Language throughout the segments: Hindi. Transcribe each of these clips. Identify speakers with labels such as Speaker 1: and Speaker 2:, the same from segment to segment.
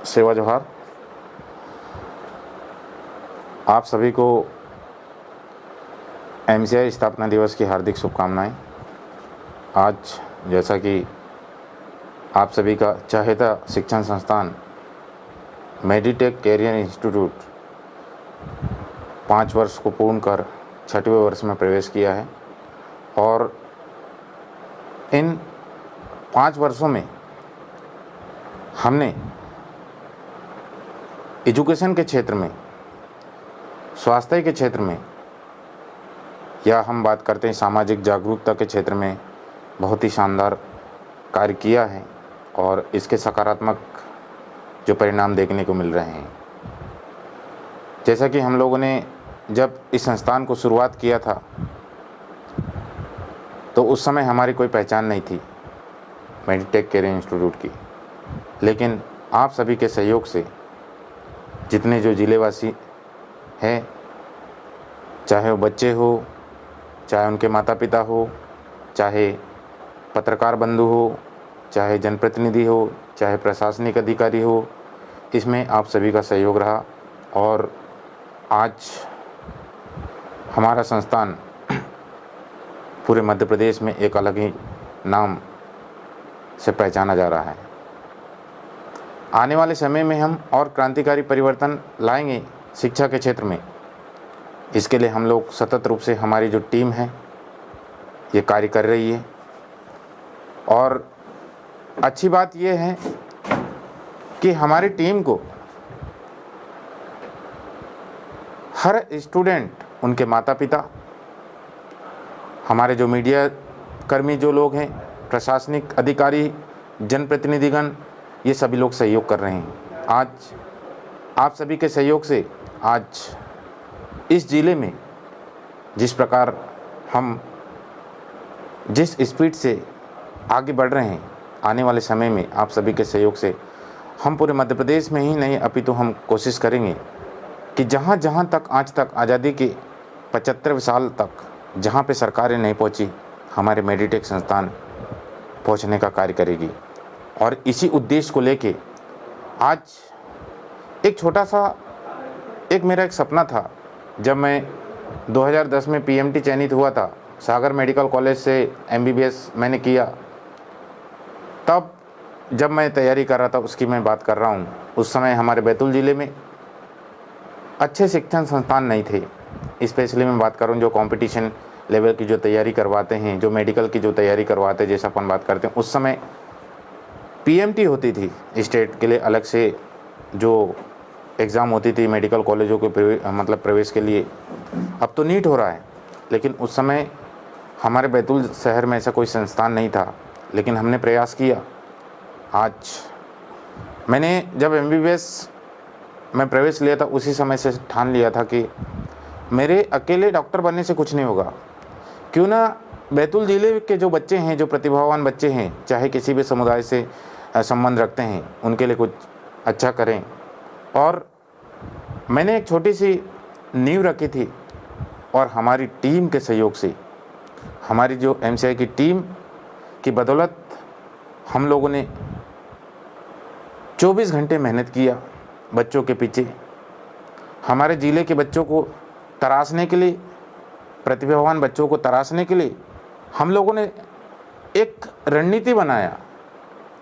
Speaker 1: सेवा जोहार। आप सभी को एमसीआई स्थापना दिवस की हार्दिक शुभकामनाएं। आज जैसा कि आप सभी का चहेता शिक्षण संस्थान मेडिटेक कैरियर इंस्टीट्यूट 5 वर्ष को पूर्ण कर 6वें वर्ष में प्रवेश किया है और इन 5 वर्षों में हमने एजुकेशन के क्षेत्र में, स्वास्थ्य के क्षेत्र में, या हम बात करते हैं सामाजिक जागरूकता के क्षेत्र में बहुत ही शानदार कार्य किया है और इसके सकारात्मक जो परिणाम देखने को मिल रहे हैं। जैसा कि हम लोगों ने जब इस संस्थान को शुरुआत किया था तो उस समय हमारी कोई पहचान नहीं थी मेडिटेक कैरियर इंस्टीट्यूट की, लेकिन आप सभी के सहयोग से जितने जो ज़िलेवासी हैं, चाहे वो बच्चे हो, चाहे उनके माता पिता हो, चाहे पत्रकार बंधु हो, चाहे जनप्रतिनिधि हो, चाहे प्रशासनिक अधिकारी हो, इसमें आप सभी का सहयोग रहा और आज हमारा संस्थान पूरे मध्य प्रदेश में एक अलग ही नाम से पहचाना जा रहा है। आने वाले समय में हम और क्रांतिकारी परिवर्तन लाएंगे शिक्षा के क्षेत्र में। इसके लिए हम लोग सतत रूप से, हमारी जो टीम है ये कार्य कर रही है और अच्छी बात यह है कि हमारी टीम को हर स्टूडेंट, उनके माता पिता, हमारे जो मीडिया कर्मी जो लोग हैं, प्रशासनिक अधिकारी, जनप्रतिनिधिगण, ये सभी लोग सहयोग कर रहे हैं। आज आप सभी के सहयोग से आज इस ज़िले में जिस प्रकार हम जिस स्पीड से आगे बढ़ रहे हैं, आने वाले समय में आप सभी के सहयोग से हम पूरे मध्य प्रदेश में ही नहीं अपितु हम कोशिश करेंगे कि जहाँ जहाँ तक आज तक आज़ादी के 75वें साल तक जहाँ पे सरकारें नहीं पहुँची, हमारे मेडिटेक संस्थान पहुँचने का कार्य करेगी। और इसी उद्देश्य को लेके आज एक छोटा सा मेरा एक सपना था। जब मैं 2010 में पीएमटी चयनित हुआ था, सागर मेडिकल कॉलेज से एमबीबीएस मैंने किया, तब जब मैं तैयारी कर रहा था उसकी मैं बात कर रहा हूँ, उस समय हमारे बैतूल ज़िले में अच्छे शिक्षण संस्थान नहीं थे। स्पेशली मैं बात कर रहा हूँ जो कंपटीशन लेवल की जो तैयारी करवाते हैं, जो मेडिकल की जो तैयारी करवाते हैं, जैसा अपन बात करते हैं, उस समय पीएमटी होती थी, स्टेट के लिए अलग से जो एग्ज़ाम होती थी मेडिकल कॉलेजों के मतलब प्रवेश के लिए। अब तो नीट हो रहा है, लेकिन उस समय हमारे बैतूल शहर में ऐसा कोई संस्थान नहीं था, लेकिन हमने प्रयास किया। आज मैंने जब एमबीबीएस में प्रवेश लिया था उसी समय से ठान लिया था कि मेरे अकेले डॉक्टर बनने से कुछ नहीं होगा, क्यों ना बैतूल ज़िले के जो बच्चे हैं, जो प्रतिभावान बच्चे हैं, चाहे किसी भी समुदाय से संबंध रखते हैं, उनके लिए कुछ अच्छा करें। और मैंने एक छोटी सी नींव रखी थी और हमारी टीम के सहयोग से, हमारी जो एमसीआई की टीम की बदौलत हम लोगों ने 24 घंटे मेहनत किया बच्चों के पीछे। हमारे ज़िले के बच्चों को तराशने के लिए, प्रतिभावान बच्चों को तराशने के लिए हम लोगों ने एक रणनीति बनाया,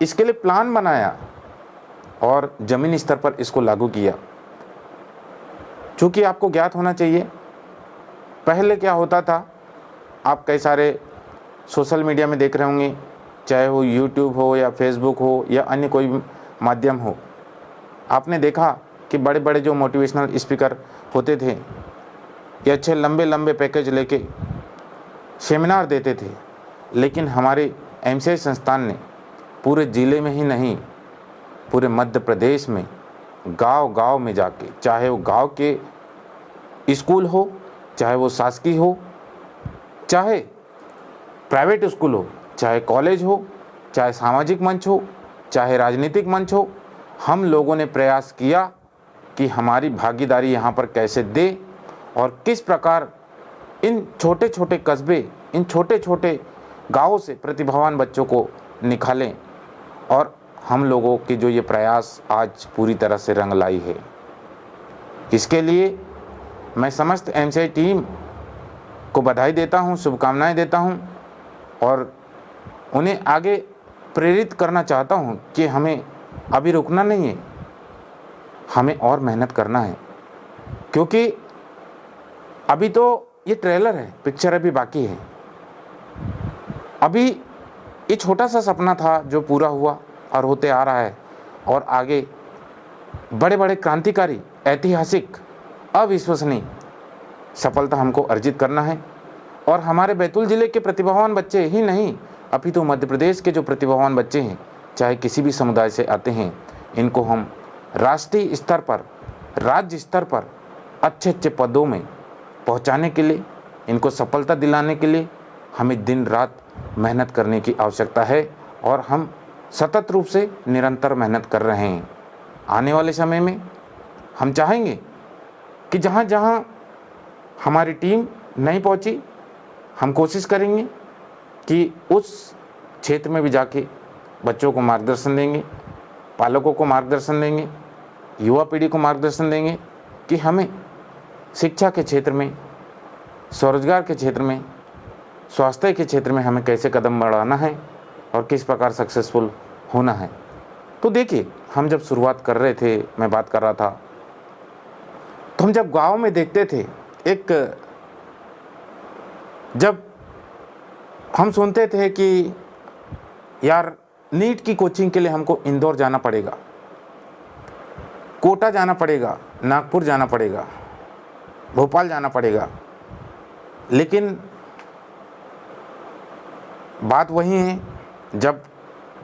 Speaker 1: इसके लिए प्लान बनाया और ज़मीनी स्तर पर इसको लागू किया। चूँकि आपको ज्ञात होना चाहिए, पहले क्या होता था, आप कई सारे सोशल मीडिया में देख रहे होंगे, चाहे वो यूट्यूब हो या फेसबुक हो या अन्य कोई माध्यम हो, आपने देखा कि बड़े बड़े जो मोटिवेशनल स्पीकर होते थे ये अच्छे लंबे लंबे पैकेज लेके सेमिनार देते थे। लेकिन हमारे एमसीआई संस्थान ने पूरे ज़िले में ही नहीं, पूरे मध्य प्रदेश में गांव-गांव में जाके, चाहे वो गांव के स्कूल हो, चाहे वो शासकीय हो, चाहे प्राइवेट स्कूल हो, चाहे कॉलेज हो, चाहे सामाजिक मंच हो, चाहे राजनीतिक मंच हो, हम लोगों ने प्रयास किया कि हमारी भागीदारी यहाँ पर कैसे दे और किस प्रकार इन छोटे छोटे कस्बे, इन छोटे छोटे गाँवों से प्रतिभावान बच्चों को निकालें और हम लोगों के जो ये प्रयास आज पूरी तरह से रंग लाई है। इसके लिए मैं समस्त एमसीआई टीम को बधाई देता हूँ, शुभकामनाएं देता हूँ और उन्हें आगे प्रेरित करना चाहता हूँ कि हमें अभी रुकना नहीं है, हमें और मेहनत करना है। क्योंकि अभी तो ये ट्रेलर है, पिक्चर अभी बाकी है। अभी ये छोटा सा सपना था जो पूरा हुआ और होते आ रहा है, और आगे बड़े बड़े क्रांतिकारी, ऐतिहासिक, अविश्वसनीय सफलता हमको अर्जित करना है। और हमारे बैतूल ज़िले के प्रतिभावान बच्चे ही नहीं, अभी तो मध्य प्रदेश के जो प्रतिभावान बच्चे हैं, चाहे किसी भी समुदाय से आते हैं, इनको हम राष्ट्रीय स्तर पर, राज्य स्तर पर अच्छे अच्छे पदों में पहुंचाने के लिए, इनको सफलता दिलाने के लिए हमें दिन रात मेहनत करने की आवश्यकता है और हम सतत रूप से निरंतर मेहनत कर रहे हैं। आने वाले समय में हम चाहेंगे कि जहाँ जहाँ हमारी टीम नहीं पहुँची, हम कोशिश करेंगे कि उस क्षेत्र में भी जाके बच्चों को मार्गदर्शन देंगे, पालकों को मार्गदर्शन देंगे, युवा पीढ़ी को मार्गदर्शन देंगे कि हमें शिक्षा के क्षेत्र में, स्वरोजगार के क्षेत्र में, स्वास्थ्य के क्षेत्र में हमें कैसे कदम बढ़ाना है और किस प्रकार सक्सेसफुल होना है। तो देखिए, हम जब शुरुआत कर रहे थे, मैं बात कर रहा था, तो हम जब गांव में देखते थे, जब हम सुनते थे कि यार नीट की कोचिंग के लिए हमको इंदौर जाना पड़ेगा, कोटा जाना पड़ेगा, नागपुर जाना पड़ेगा, भोपाल जाना पड़ेगा। लेकिन बात वही है, जब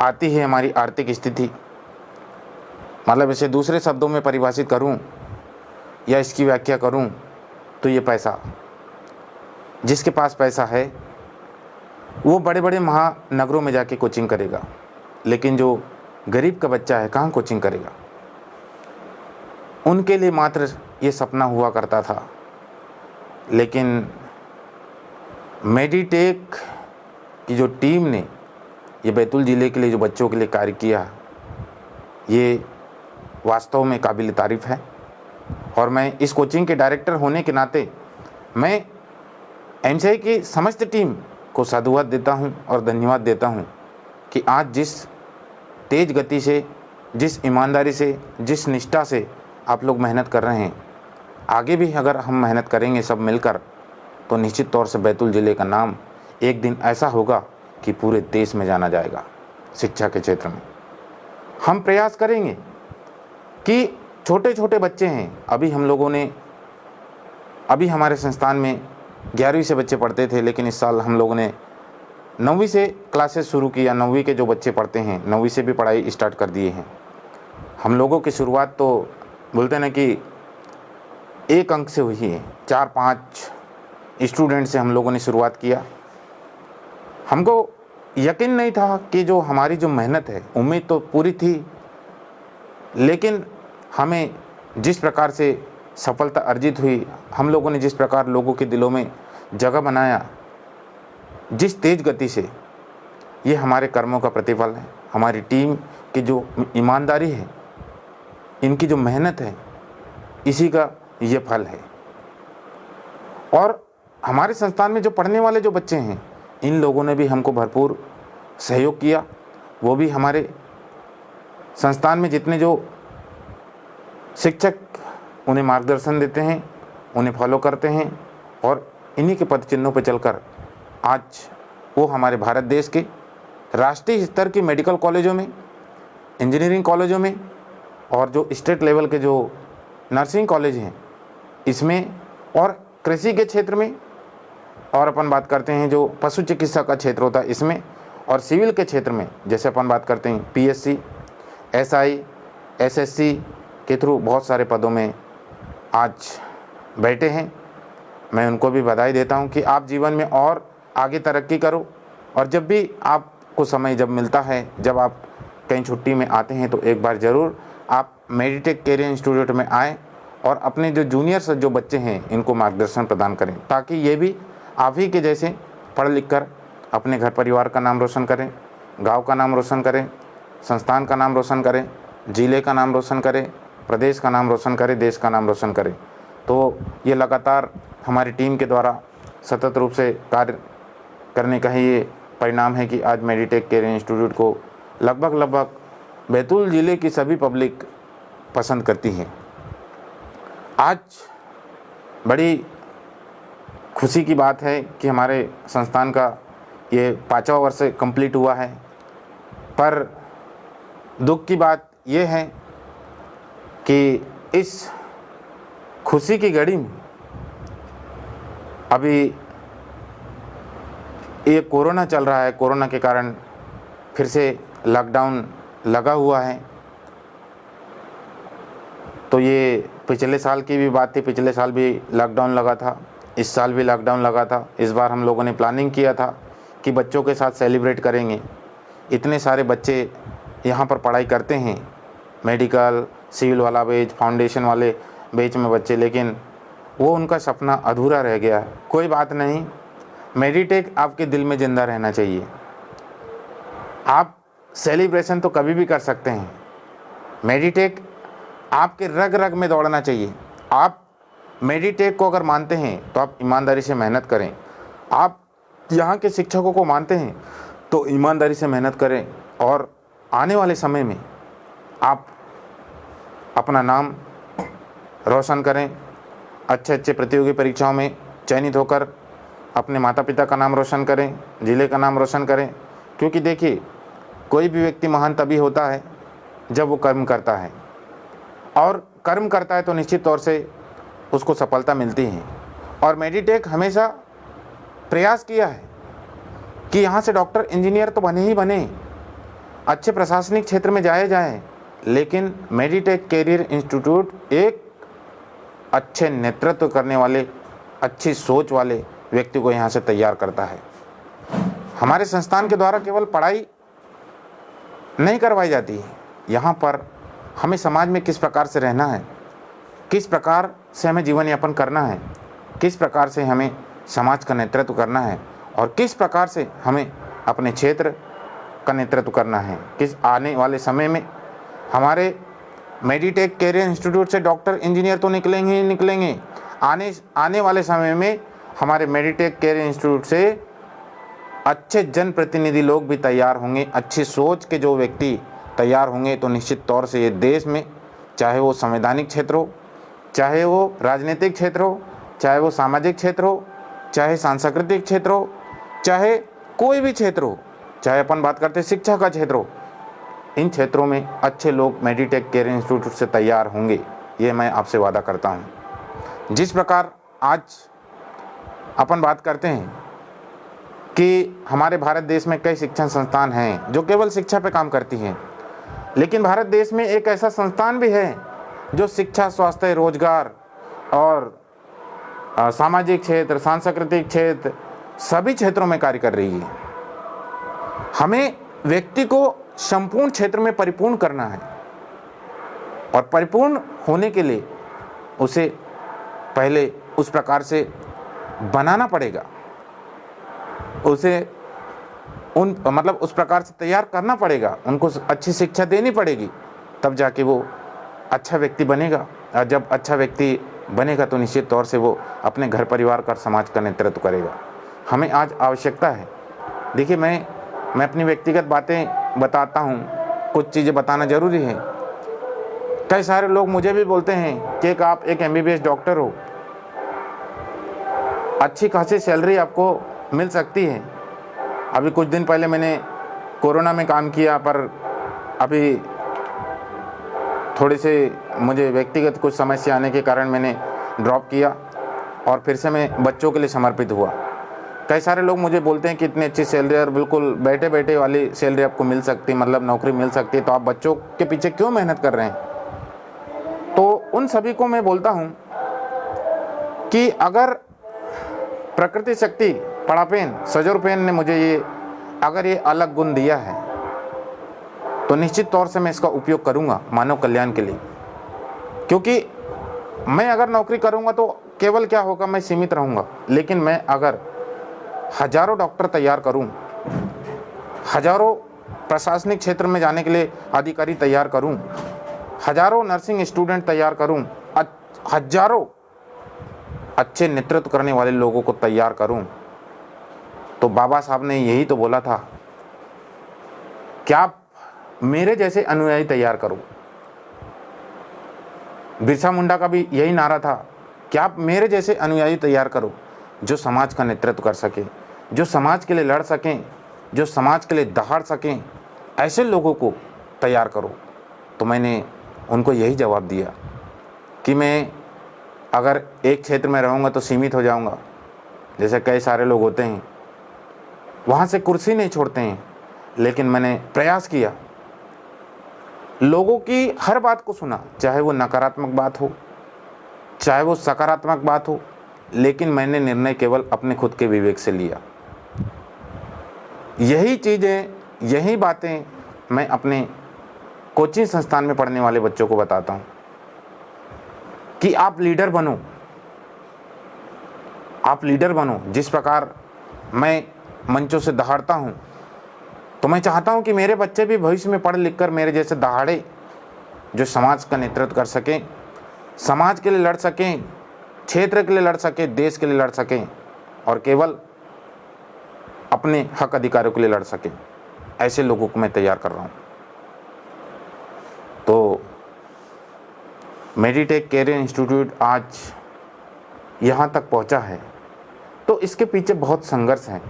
Speaker 1: आती है हमारी आर्थिक स्थिति, मतलब इसे दूसरे शब्दों में परिभाषित करूं या इसकी व्याख्या करूं तो ये पैसा, जिसके पास पैसा है वो बड़े बड़े महानगरों में जाके कोचिंग करेगा, लेकिन जो गरीब का बच्चा है कहाँ कोचिंग करेगा। उनके लिए मात्र ये सपना हुआ करता था। लेकिन मेडिटेक की जो टीम ने ये बैतूल ज़िले के लिए, जो बच्चों के लिए कार्य किया, ये वास्तव में काबिल तारीफ़ है। और मैं इस कोचिंग के डायरेक्टर होने के नाते मैं एमसीआई की समस्त टीम को साधुवाद देता हूं और धन्यवाद देता हूं कि आज जिस तेज़ गति से, जिस ईमानदारी से, जिस निष्ठा से आप लोग मेहनत कर रहे हैं, आगे भी अगर हम मेहनत करेंगे सब मिलकर, तो निश्चित तौर से बैतूल ज़िले का नाम एक दिन ऐसा होगा कि पूरे देश में जाना जाएगा। शिक्षा के क्षेत्र में हम प्रयास करेंगे कि छोटे छोटे बच्चे हैं, अभी हम लोगों ने, अभी हमारे संस्थान में 11वीं से बच्चे पढ़ते थे, लेकिन इस साल हम लोगों ने 9वीं से क्लासेस शुरू किया। 9वीं के जो बच्चे पढ़ते हैं, 9वीं से भी पढ़ाई स्टार्ट कर दिए हैं। हम लोगों की शुरुआत तो बोलते हैं ना कि 1 अंक से हुई है, 4-5 स्टूडेंट से हम लोगों ने शुरुआत किया। हमको यकीन नहीं था कि जो हमारी जो मेहनत है, उम्मीद तो पूरी थी, लेकिन हमें जिस प्रकार से सफलता अर्जित हुई, हम लोगों ने जिस प्रकार लोगों के दिलों में जगह बनाया, जिस तेज़ गति से, ये हमारे कर्मों का प्रतिफल है। हमारी टीम की जो ईमानदारी है, इनकी जो मेहनत है, इसी का ये फल है। और हमारे संस्थान में जो पढ़ने वाले जो बच्चे हैं, इन लोगों ने भी हमको भरपूर सहयोग किया। वो भी हमारे संस्थान में जितने जो शिक्षक उन्हें मार्गदर्शन देते हैं, उन्हें फॉलो करते हैं, और इन्हीं के पद चिन्हों पर चलकर आज वो हमारे भारत देश के राष्ट्रीय स्तर के मेडिकल कॉलेजों में, इंजीनियरिंग कॉलेजों में, और जो स्टेट लेवल के जो नर्सिंग कॉलेज हैं इसमें, और कृषि के क्षेत्र में, और अपन बात करते हैं जो पशु चिकित्सा का क्षेत्र होता है इसमें, और सिविल के क्षेत्र में जैसे अपन बात करते हैं पीएससी, एसआई, एसएससी के थ्रू बहुत सारे पदों में आज बैठे हैं। मैं उनको भी बधाई देता हूं कि आप जीवन में और आगे तरक्की करो। और जब भी आपको समय जब मिलता है, जब आप कहीं छुट्टी में आते हैं, तो एक बार ज़रूर आप मेडिटेक कैरियर इंस्टीट्यूट में आएँ और अपने जो जूनियर्स जो बच्चे हैं इनको मार्गदर्शन प्रदान करें, ताकि ये भी आप ही के जैसे पढ़ लिख कर अपने घर परिवार का नाम रोशन करें, गांव का नाम रोशन करें, संस्थान का नाम रोशन करें, ज़िले का नाम रोशन करें, प्रदेश का नाम रोशन करें, देश का नाम रोशन करें। तो ये लगातार हमारी टीम के द्वारा सतत रूप से कार्य करने का ही ये परिणाम है कि आज मेडिटेक केयर इंस्टीट्यूट को लगभग बैतूल ज़िले की सभी पब्लिक पसंद करती है। आज बड़ी खुशी की बात है कि हमारे संस्थान का ये 5वां वर्ष कंप्लीट हुआ है, पर दुख की बात ये है कि इस खुशी की घड़ी में अभी ये कोरोना चल रहा है। कोरोना के कारण फिर से लॉकडाउन लगा हुआ है। तो ये पिछले साल की भी बात थी, पिछले साल भी लॉकडाउन लगा था, इस साल भी लॉकडाउन लगा था। इस बार हम लोगों ने प्लानिंग किया था कि बच्चों के साथ सेलिब्रेट करेंगे। इतने सारे बच्चे यहाँ पर पढ़ाई करते हैं, मेडिकल, सिविल वाला बैच, फाउंडेशन वाले बैच में बच्चे, लेकिन वो उनका सपना अधूरा रह गया है। कोई बात नहीं, मेडिटेक आपके दिल में ज़िंदा रहना चाहिए। आप सेलिब्रेशन तो कभी भी कर सकते हैं, मेडिटेक आपके रग रग में दौड़ना चाहिए। आप मेडिटेक को अगर मानते हैं तो आप ईमानदारी से मेहनत करें। आप यहाँ के शिक्षकों को मानते हैं तो ईमानदारी से मेहनत करें और आने वाले समय में आप अपना नाम रोशन करें। अच्छे प्रतियोगी परीक्षाओं में चयनित होकर अपने माता पिता का नाम रोशन करें, ज़िले का नाम रोशन करें। क्योंकि देखिए, कोई भी व्यक्ति महान तभी होता है जब वो कर्म करता है, और कर्म करता है तो निश्चित तौर से उसको सफलता मिलती है। और मेडिटेक हमेशा प्रयास किया है कि यहाँ से डॉक्टर इंजीनियर तो बने ही बने, अच्छे प्रशासनिक क्षेत्र में जाए, लेकिन मेडिटेक कैरियर इंस्टीट्यूट एक अच्छे नेतृत्व करने वाले, अच्छी सोच वाले व्यक्ति को यहाँ से तैयार करता है। हमारे संस्थान के द्वारा केवल पढ़ाई नहीं करवाई जाती है, यहाँ पर हमें समाज में किस प्रकार से रहना है, किस प्रकार से हमें जीवन यापन करना है, किस प्रकार से हमें समाज का नेतृत्व करना है, और किस प्रकार से हमें अपने क्षेत्र का नेतृत्व करना है। किस आने वाले समय में हमारे मेडिटेक कैरियर इंस्टीट्यूट से डॉक्टर इंजीनियर तो निकलेंगे ही निकलेंगे, आने वाले समय में हमारे मेडिटेक कैरियर इंस्टीट्यूट से अच्छे जनप्रतिनिधि लोग भी तैयार होंगे। अच्छी सोच के जो व्यक्ति तैयार होंगे तो निश्चित तौर से ये देश में, चाहे वो संवैधानिक क्षेत्र हो, चाहे वो राजनीतिक क्षेत्र हो, चाहे वो सामाजिक क्षेत्र हो, चाहे सांस्कृतिक क्षेत्र हो, चाहे कोई भी क्षेत्र हो, चाहे अपन बात करते शिक्षा का क्षेत्र हो, इन क्षेत्रों में अच्छे लोग मेडिटेक कैरियर इंस्टीट्यूट से तैयार होंगे, ये मैं आपसे वादा करता हूँ। जिस प्रकार आज अपन बात करते हैं कि हमारे भारत देश में कई शिक्षण संस्थान हैं जो केवल शिक्षा पे काम करती हैं, लेकिन भारत देश में एक ऐसा संस्थान भी है जो शिक्षा, स्वास्थ्य, रोजगार और सामाजिक क्षेत्र, सांस्कृतिक क्षेत्र, सभी क्षेत्रों में कार्य कर रही है। हमें व्यक्ति को संपूर्ण क्षेत्र में परिपूर्ण करना है, और परिपूर्ण होने के लिए उसे पहले उस प्रकार से बनाना पड़ेगा, उसे उस प्रकार से तैयार करना पड़ेगा, उनको अच्छी शिक्षा देनी पड़ेगी, तब जाके वो अच्छा व्यक्ति बनेगा। और जब अच्छा व्यक्ति बनेगा तो निश्चित तौर से वो अपने घर परिवार का, समाज का नेतृत्व करेगा। हमें आज आवश्यकता है, देखिए मैं अपनी व्यक्तिगत बातें बताता हूँ, कुछ चीज़ें बताना ज़रूरी है। कई सारे लोग मुझे भी बोलते हैं कि आप एक MBBS डॉक्टर हो, अच्छी खासी सैलरी आपको मिल सकती है। अभी कुछ दिन पहले मैंने कोरोना में काम किया, पर अभी थोड़ी से मुझे व्यक्तिगत कुछ समस्या आने के कारण मैंने ड्रॉप किया और फिर से मैं बच्चों के लिए समर्पित हुआ। कई सारे लोग मुझे बोलते हैं कि इतनी अच्छी सैलरी और बिल्कुल बैठे बैठे वाली सैलरी आपको मिल सकती, मतलब नौकरी मिल सकती है, तो आप बच्चों के पीछे क्यों मेहनत कर रहे हैं। तो उन सभी को मैं बोलता हूँ कि अगर प्रकृति शक्ति, पड़ापेन, सजोरपेन ने मुझे अगर ये अलग गुण दिया है तो निश्चित तौर से मैं इसका उपयोग करूँगा मानव कल्याण के लिए। क्योंकि मैं अगर नौकरी करूँगा तो केवल क्या होगा, मैं सीमित रहूँगा, लेकिन मैं अगर हजारों डॉक्टर तैयार करूँ, हजारों प्रशासनिक क्षेत्र में जाने के लिए अधिकारी तैयार करूं, हजारों नर्सिंग स्टूडेंट तैयार करूं, हजारों अच्छे नेतृत्व करने वाले लोगों को तैयार करूं, तो बाबा साहब ने यही तो बोला था कि आप मेरे जैसे अनुयायी तैयार करो। बिरसा मुंडा का भी यही नारा था कि आप मेरे जैसे अनुयायी तैयार करो, जो समाज का नेतृत्व कर सके, जो समाज के लिए लड़ सकें, जो समाज के लिए दहाड़ सकें, ऐसे लोगों को तैयार करो। तो मैंने उनको यही जवाब दिया कि मैं अगर एक क्षेत्र में रहूँगा तो सीमित हो जाऊँगा, जैसे कई सारे लोग होते हैं, वहाँ से कुर्सी नहीं छोड़ते हैं। लेकिन मैंने प्रयास किया, लोगों की हर बात को सुना, चाहे वो नकारात्मक बात हो, चाहे वो सकारात्मक बात हो, लेकिन मैंने निर्णय केवल अपने खुद के विवेक से लिया। यही चीज़ें, यही बातें मैं अपने कोचिंग संस्थान में पढ़ने वाले बच्चों को बताता हूँ कि आप लीडर बनो, आप लीडर बनो। जिस प्रकार मैं मंचों से दहाड़ता हूँ, तो मैं चाहता हूँ कि मेरे बच्चे भी भविष्य में पढ़ लिख कर मेरे जैसे दहाड़े, जो समाज का नेतृत्व कर सकें, समाज के लिए लड़ सकें, क्षेत्र के लिए लड़ सकें, देश के लिए लड़ सकें, और केवल अपने हक अधिकारों के लिए लड़ सकें। ऐसे लोगों को मैं तैयार कर रहा हूँ। तो मेडिटेक कैरियर इंस्टीट्यूट आज यहाँ तक पहुँचा है, तो इसके पीछे बहुत संघर्ष है,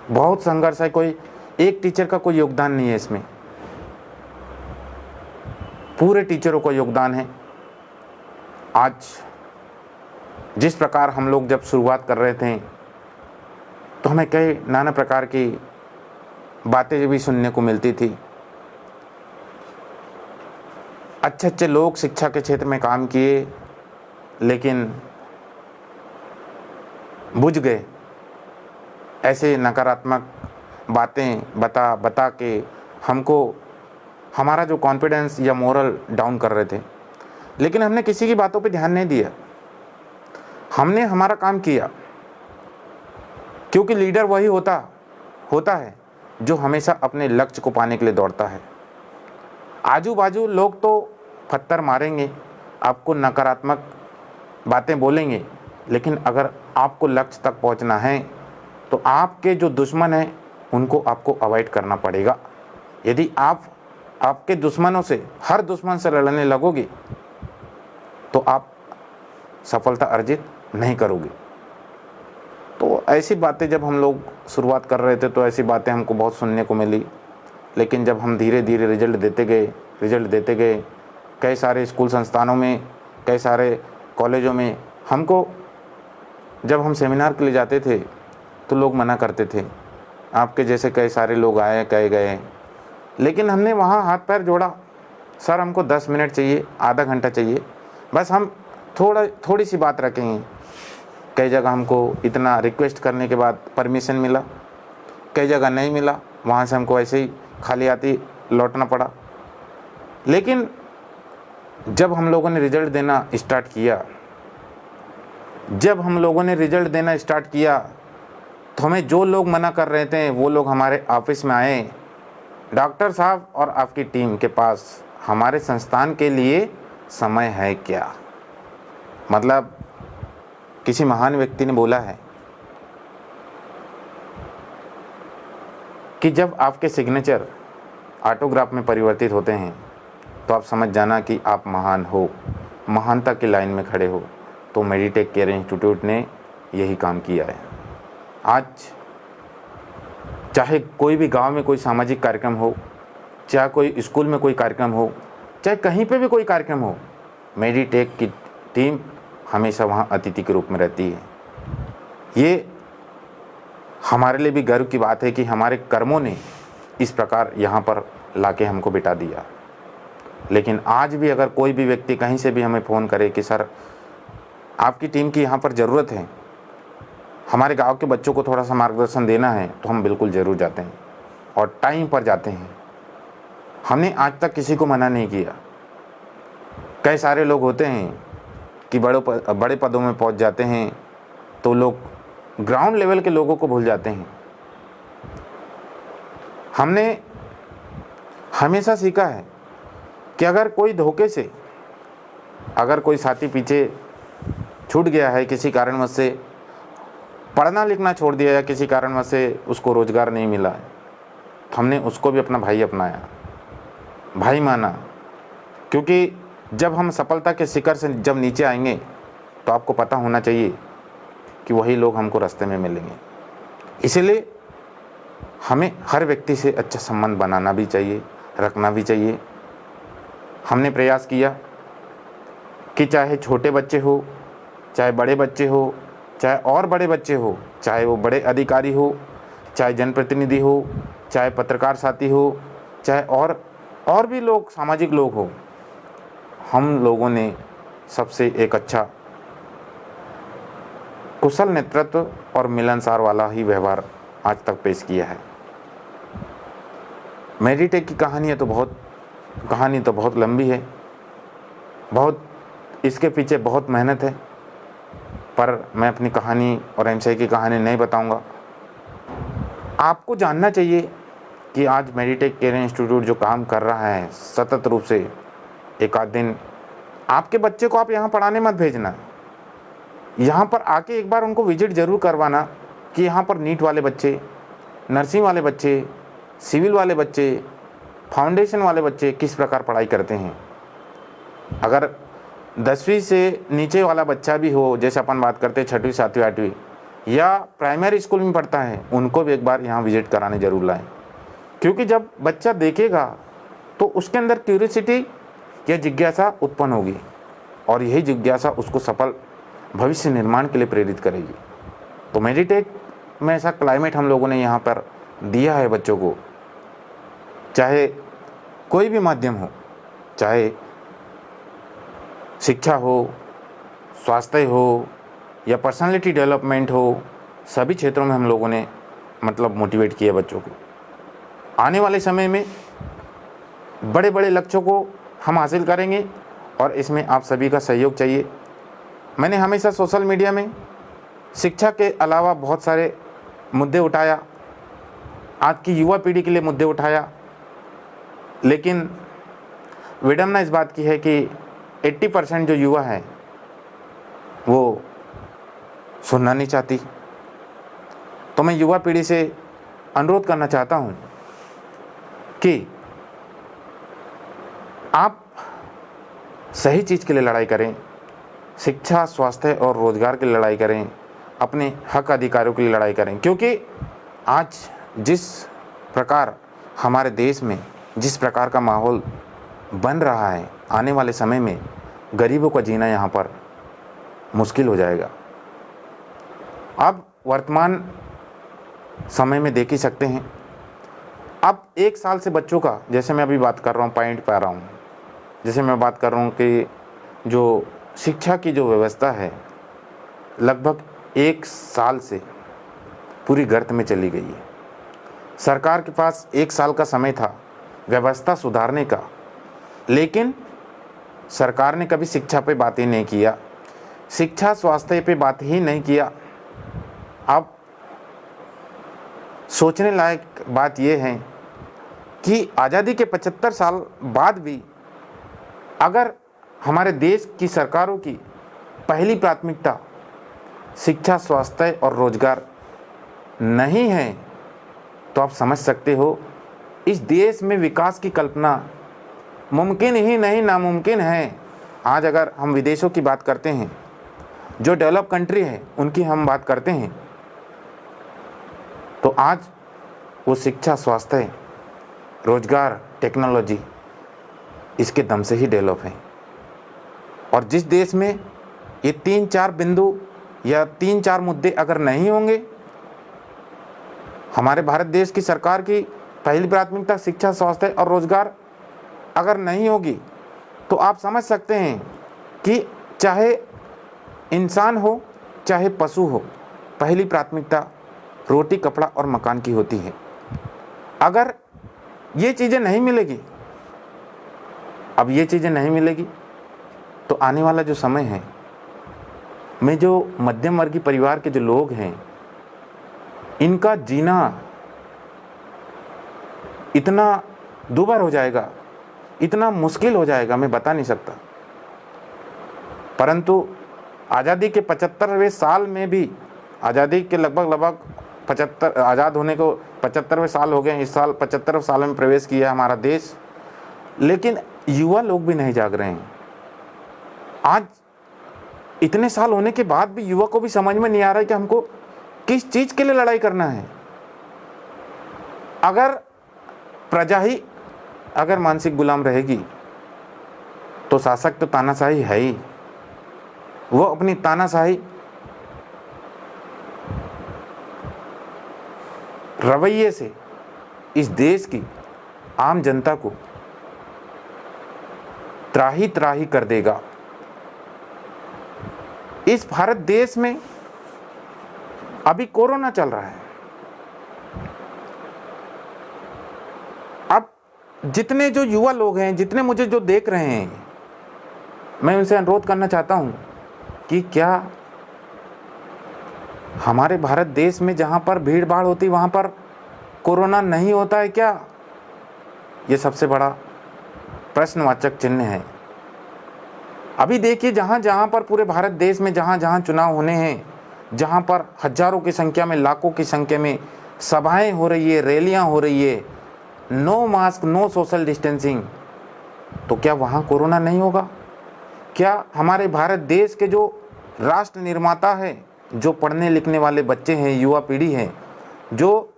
Speaker 1: बहुत संघर्ष है। कोई एक टीचर का कोई योगदान नहीं है इसमें, पूरे टीचरों का योगदान है। आज जिस प्रकार हम लोग जब शुरुआत कर रहे थे, तो हमें कई नाना प्रकार की बातें भी सुनने को मिलती थी। अच्छे अच्छे लोग शिक्षा के क्षेत्र में काम किए, लेकिन बुझ गए। ऐसे नकारात्मक बातें बता के हमको हमारा जो कॉन्फिडेंस या मोरल डाउन कर रहे थे। लेकिन हमने किसी की बातों पे ध्यान नहीं दिया, हमने हमारा काम किया, क्योंकि लीडर वही होता है जो हमेशा अपने लक्ष्य को पाने के लिए दौड़ता है। आजू बाजू लोग तो पत्थर मारेंगे, आपको नकारात्मक बातें बोलेंगे, लेकिन अगर आपको लक्ष्य तक पहुंचना है तो आपके जो दुश्मन हैं उनको आपको अवॉइड करना पड़ेगा। यदि आप आपके दुश्मनों से, हर दुश्मन से लड़ने लगोगे, तो आप सफलता अर्जित नहीं करोगे। तो ऐसी बातें जब हम लोग शुरुआत कर रहे थे, तो ऐसी बातें हमको बहुत सुनने को मिली। लेकिन जब हम धीरे धीरे रिजल्ट देते गए, कई सारे स्कूल संस्थानों में, कई सारे कॉलेजों में, हमको जब हम सेमिनार के लिए जाते थे तो लोग मना करते थे, आपके जैसे कई सारे लोग आए, कई गए। लेकिन हमने वहाँ हाथ पैर जोड़ा, सर हमको 10 मिनट चाहिए, आधा घंटा चाहिए, बस हम थोड़ी सी बात रखेंगे। कई जगह हमको इतना रिक्वेस्ट करने के बाद परमिशन मिला, कई जगह नहीं मिला, वहाँ से हमको ऐसे ही खाली आती लौटना पड़ा। लेकिन जब हम लोगों ने रिजल्ट देना स्टार्ट किया, तो हमें जो लोग मना कर रहे थे वो लोग हमारे ऑफिस में आए, डॉक्टर साहब और आपकी टीम के पास हमारे संस्थान के लिए समय है क्या? मतलब किसी महान व्यक्ति ने बोला है कि जब आपके सिग्नेचर ऑटोग्राफ में परिवर्तित होते हैं तो आप समझ जाना कि आप महान हो, महानता की लाइन में खड़े हो। तो मेडिटेक कैरियर इंस्टीट्यूट ने यही काम किया है। आज चाहे कोई भी गांव में कोई सामाजिक कार्यक्रम हो, चाहे कोई स्कूल में कोई कार्यक्रम हो, चाहे कहीं पे भी कोई कार्यक्रम हो, मेडिटेक की टीम हमेशा वहाँ अतिथि के रूप में रहती है। ये हमारे लिए भी गर्व की बात है कि हमारे कर्मों ने इस प्रकार यहाँ पर लाके हमको बिठा दिया। लेकिन आज भी अगर कोई भी व्यक्ति कहीं से भी हमें फ़ोन करे कि सर आपकी टीम की यहाँ पर ज़रूरत है, हमारे गांव के बच्चों को थोड़ा सा मार्गदर्शन देना है, तो हम बिल्कुल ज़रूर जाते हैं और टाइम पर जाते हैं। हमने आज तक किसी को मना नहीं किया। कई सारे लोग होते हैं कि बड़े पदों में पहुंच जाते हैं तो लोग ग्राउंड लेवल के लोगों को भूल जाते हैं। हमने हमेशा सीखा है कि अगर कोई धोखे से, अगर कोई साथी पीछे छूट गया है किसी कारणवश से, पढ़ना लिखना छोड़ दिया या किसी कारणवश से उसको रोज़गार नहीं मिला, तो हमने उसको भी अपना भाई अपनाया, भाई माना। क्योंकि जब हम सफलता के शिखर से जब नीचे आएंगे तो आपको पता होना चाहिए कि वही लोग हमको रास्ते में मिलेंगे। इसलिए हमें हर व्यक्ति से अच्छा संबंध बनाना भी चाहिए, रखना भी चाहिए। हमने प्रयास किया कि चाहे छोटे बच्चे हो, चाहे बड़े बच्चे हो, चाहे और बड़े बच्चे हो, चाहे वो बड़े अधिकारी हो, चाहे जनप्रतिनिधि हो, चाहे पत्रकार साथी हो, चाहे और भी लोग, सामाजिक लोग हो, हम लोगों ने सबसे एक अच्छा कुशल नेतृत्व और मिलनसार वाला ही व्यवहार आज तक पेश किया है। मेडिटेक की कहानी तो बहुत लंबी है, बहुत इसके पीछे बहुत मेहनत है, पर मैं अपनी कहानी और एमसीआई की कहानी नहीं बताऊंगा। आपको जानना चाहिए कि आज मेडिटेक केयर इंस्टीट्यूट जो काम कर रहा है सतत रूप से, एक आध दिन आपके बच्चे को आप यहाँ पढ़ाने मत भेजना, यहाँ पर आके एक बार उनको विजिट ज़रूर करवाना कि यहाँ पर नीट वाले बच्चे, नर्सिंग वाले बच्चे, सिविल वाले बच्चे, फाउंडेशन वाले बच्चे किस प्रकार पढ़ाई करते हैं। अगर 10वीं से नीचे वाला बच्चा भी हो, जैसे अपन बात करते हैं 6वीं 7वीं 8वीं, या प्राइमरी स्कूल में पढ़ता है, उनको भी एक बार यहाँ विजिट कराने ज़रूर लाएं। क्योंकि जब बच्चा देखेगा तो उसके अंदर क्यूरियोसिटी या जिज्ञासा उत्पन्न होगी और यही जिज्ञासा उसको सफल भविष्य निर्माण के लिए प्रेरित करेगी। तो मेडिटेक में ऐसा क्लाइमेट हम लोगों ने यहाँ पर दिया है बच्चों को, चाहे कोई भी माध्यम हो, चाहे शिक्षा हो, स्वास्थ्य हो या पर्सनालिटी डेवलपमेंट हो, सभी क्षेत्रों में हम लोगों ने मतलब मोटिवेट किया बच्चों को। आने वाले समय में बड़े बड़े लक्ष्यों को हम हासिल करेंगे और इसमें आप सभी का सहयोग चाहिए। मैंने हमेशा सोशल मीडिया में शिक्षा के अलावा बहुत सारे मुद्दे उठाया, आज की युवा पीढ़ी के लिए मुद्दे उठाया, लेकिन विडम्बना इस बात की है कि 80% जो युवा है वो सुनना नहीं चाहती। तो मैं युवा पीढ़ी से अनुरोध करना चाहता हूँ कि आप सही चीज़ के लिए लड़ाई करें, शिक्षा, स्वास्थ्य और रोज़गार के लिए लड़ाई करें, अपने हक अधिकारों के लिए लड़ाई करें। क्योंकि आज जिस प्रकार हमारे देश में जिस प्रकार का माहौल बन रहा है, आने वाले समय में गरीबों का जीना यहाँ पर मुश्किल हो जाएगा। अब वर्तमान समय में देख ही सकते हैं, अब 1 साल से बच्चों का, जैसे मैं अभी बात कर रहा हूँ, पॉइंट पे आ रहा हूँ, जैसे मैं बात कर रहा हूँ कि जो शिक्षा की जो व्यवस्था है लगभग 1 साल से पूरी गर्त में चली गई है। सरकार के पास 1 साल का समय था व्यवस्था सुधारने का, लेकिन सरकार ने कभी शिक्षा पे बात ही नहीं किया, शिक्षा स्वास्थ्य पे बात ही नहीं किया। अब सोचने लायक बात यह है कि आज़ादी के 75 साल बाद भी अगर हमारे देश की सरकारों की पहली प्राथमिकता शिक्षा, स्वास्थ्य और रोजगार नहीं है, तो आप समझ सकते हो इस देश में विकास की कल्पना मुमकिन ही नहीं, नामुमकिन है। आज अगर हम विदेशों की बात करते हैं, जो डेवलप कंट्री है उनकी हम बात करते हैं, तो आज वो शिक्षा, स्वास्थ्य, रोजगार, टेक्नोलॉजी इसके दम से ही डेवलप है। और जिस देश में ये 3-4 बिंदु या 3-4 मुद्दे अगर नहीं होंगे, हमारे भारत देश की सरकार की पहली प्राथमिकता शिक्षा, स्वास्थ्य और रोजगार अगर नहीं होगी, तो आप समझ सकते हैं कि चाहे इंसान हो चाहे पशु हो, पहली प्राथमिकता रोटी, कपड़ा और मकान की होती है। अगर ये चीज़ें नहीं मिलेगी, अब ये चीज़ें नहीं मिलेगी, तो आने वाला जो समय है में जो मध्यम वर्गीय परिवार के जो लोग हैं, इनका जीना इतना दूभर हो जाएगा, इतना मुश्किल हो जाएगा, मैं बता नहीं सकता। परंतु आज़ादी के 75वें साल में भी, आज़ादी के लगभग 75, आज़ाद होने को 75वें साल हो गए, इस साल 75वें साल में प्रवेश किया हमारा देश, लेकिन युवा लोग भी नहीं जाग रहे हैं। आज इतने साल होने के बाद भी युवा को भी समझ में नहीं आ रहा है कि हमको किस चीज़ के लिए लड़ाई करना है। अगर प्रजा ही अगर मानसिक गुलाम रहेगी तो शासक तो तानाशाही है ही, वो अपनी तानाशाही रवैये से इस देश की आम जनता को त्राही त्राही कर देगा। इस भारत देश में अभी कोरोना चल रहा है। अब जितने जो युवा लोग हैं, जितने मुझे जो देख रहे हैं, मैं उनसे अनुरोध करना चाहता हूं कि क्या हमारे भारत देश में जहां पर भीड़ भाड़ होती वहां पर कोरोना नहीं होता है क्या? ये सबसे बड़ा प्रश्नवाचक चिन्ह है। अभी देखिए, जहां जहां पर पूरे भारत देश में जहां जहां चुनाव होने हैं, जहां पर हजारों की संख्या में, लाखों की संख्या में सभाएं हो रही है, रैलियां हो रही है, no mask, no social distancing, तो क्या वहां कोरोना नहीं होगा? क्या हमारे भारत देश के जो राष्ट्र निर्माता है, जो पढ़ने लिखने वाले बच्चे हैं, युवा पीढ़ी है, जो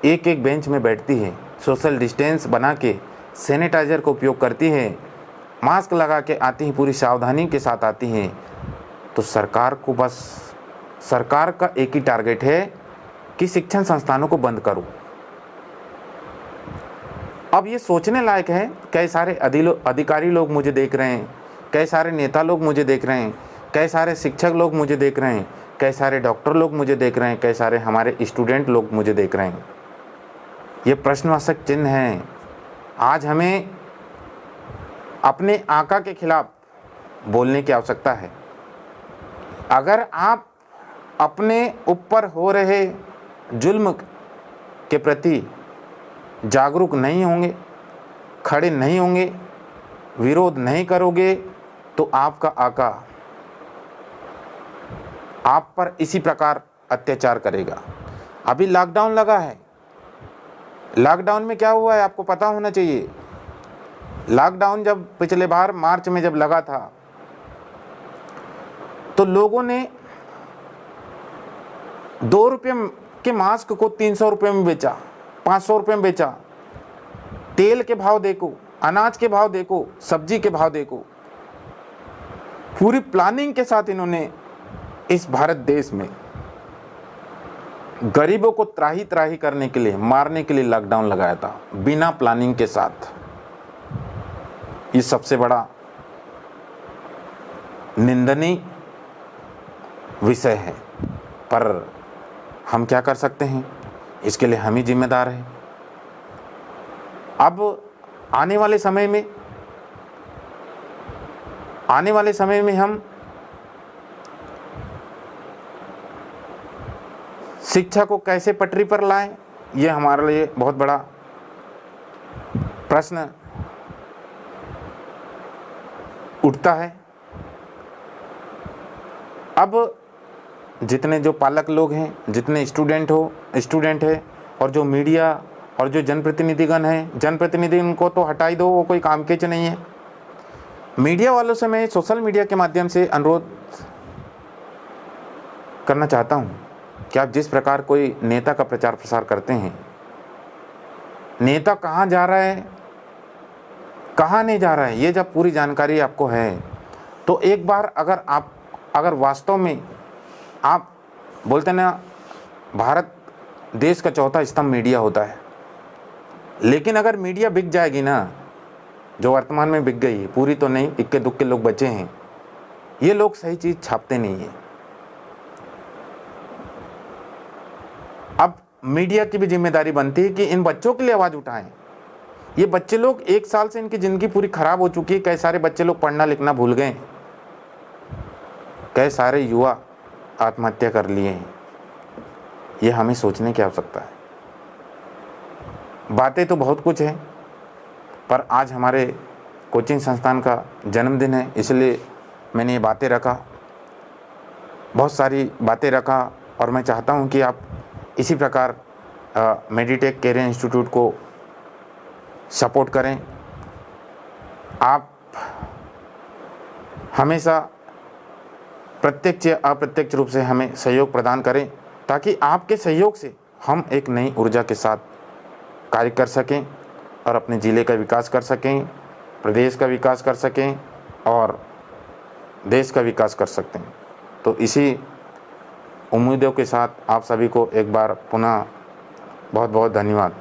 Speaker 1: एक एक बेंच में बैठती है, सोशल डिस्टेंस बना के सैनिटाइजर का उपयोग करती है, मास्क लगा के आती है, पूरी सावधानी के साथ आती है, तो सरकार को बस, सरकार का एक ही टारगेट है कि शिक्षण संस्थानों को बंद करो। अब ये सोचने लायक है, कई सारे अधिकारी लोग मुझे देख रहे हैं, कई सारे नेता लोग मुझे देख रहे हैं, कई सारे शिक्षक लोग मुझे देख रहे हैं, कई सारे डॉक्टर लोग मुझे देख रहे हैं, कई सारे हमारे स्टूडेंट लोग मुझे देख रहे हैं। ये प्रश्नवाचक चिन्ह है। आज हमें अपने आका के खिलाफ बोलने की आवश्यकता है। अगर आप अपने ऊपर हो रहे जुल्म के प्रति जागरूक नहीं होंगे, खड़े नहीं होंगे, विरोध नहीं करोगे, तो आपका आका आप पर इसी प्रकार अत्याचार करेगा। अभी लॉकडाउन लगा है, लॉकडाउन में क्या हुआ है आपको पता होना चाहिए। लॉकडाउन जब पिछले बार मार्च में जब लगा था, तो लोगों ने 2 रुपये के मास्क को 300 रुपये में बेचा, 500 रुपये में बेचा। तेल के भाव देखो, अनाज के भाव देखो, सब्जी के भाव देखो। पूरी प्लानिंग के साथ इन्होंने इस भारत देश में गरीबों को त्राही त्राही करने के लिए, मारने के लिए लॉकडाउन लगाया था, बिना प्लानिंग के साथ। ये सबसे बड़ा निंदनीय विषय है, पर हम क्या कर सकते हैं, इसके लिए हम ही जिम्मेदार हैं। अब आने वाले समय में हम शिक्षा को कैसे पटरी पर लाएं, ये हमारे लिए बहुत बड़ा प्रश्न उठता है। अब जितने जो पालक लोग हैं, जितने स्टूडेंट है, और जो मीडिया और जो जनप्रतिनिधिगण हैं, जनप्रतिनिधिगण को तो हटा ही दो, वो कोई काम के नहीं है। मीडिया वालों से मैं सोशल मीडिया के माध्यम से अनुरोध करना चाहता हूं कि आप जिस प्रकार कोई नेता का प्रचार प्रसार करते हैं, नेता कहाँ जा रहा है, कहाँ नहीं जा रहा है, ये जब पूरी जानकारी आपको है, तो एक बार अगर वास्तव में आप बोलते ना, भारत देश का चौथा स्तंभ मीडिया होता है, लेकिन अगर मीडिया बिक जाएगी ना, जो वर्तमान में बिक गई है, पूरी तो नहीं, इक्के दुक्के लोग बचे हैं, ये लोग सही चीज़ छापते नहीं है। अब मीडिया की भी जिम्मेदारी बनती है कि इन बच्चों के लिए आवाज़ उठाएं। ये बच्चे लोग 1 साल से इनकी ज़िंदगी पूरी ख़राब हो चुकी है, कई सारे बच्चे लोग पढ़ना लिखना भूल गए, कई सारे युवा आत्महत्या कर लिए हैं। ये हमें सोचने की आवश्यकता है। बातें तो बहुत कुछ हैं, पर आज हमारे कोचिंग संस्थान का जन्मदिन है, इसलिए मैंने ये बातें रखा, बहुत सारी बातें रखा। और मैं चाहता हूँ कि आप इसी प्रकार मेडिटेक कैरियर इंस्टीट्यूट को सपोर्ट करें। आप हमेशा प्रत्यक्ष या अप्रत्यक्ष रूप से हमें सहयोग प्रदान करें, ताकि आपके सहयोग से हम एक नई ऊर्जा के साथ कार्य कर सकें और अपने ज़िले का विकास कर सकें, प्रदेश का विकास कर सकें और देश का विकास कर सकते हैं। तो इसी उम्मीदों के साथ आप सभी को एक बार पुनः बहुत बहुत धन्यवाद।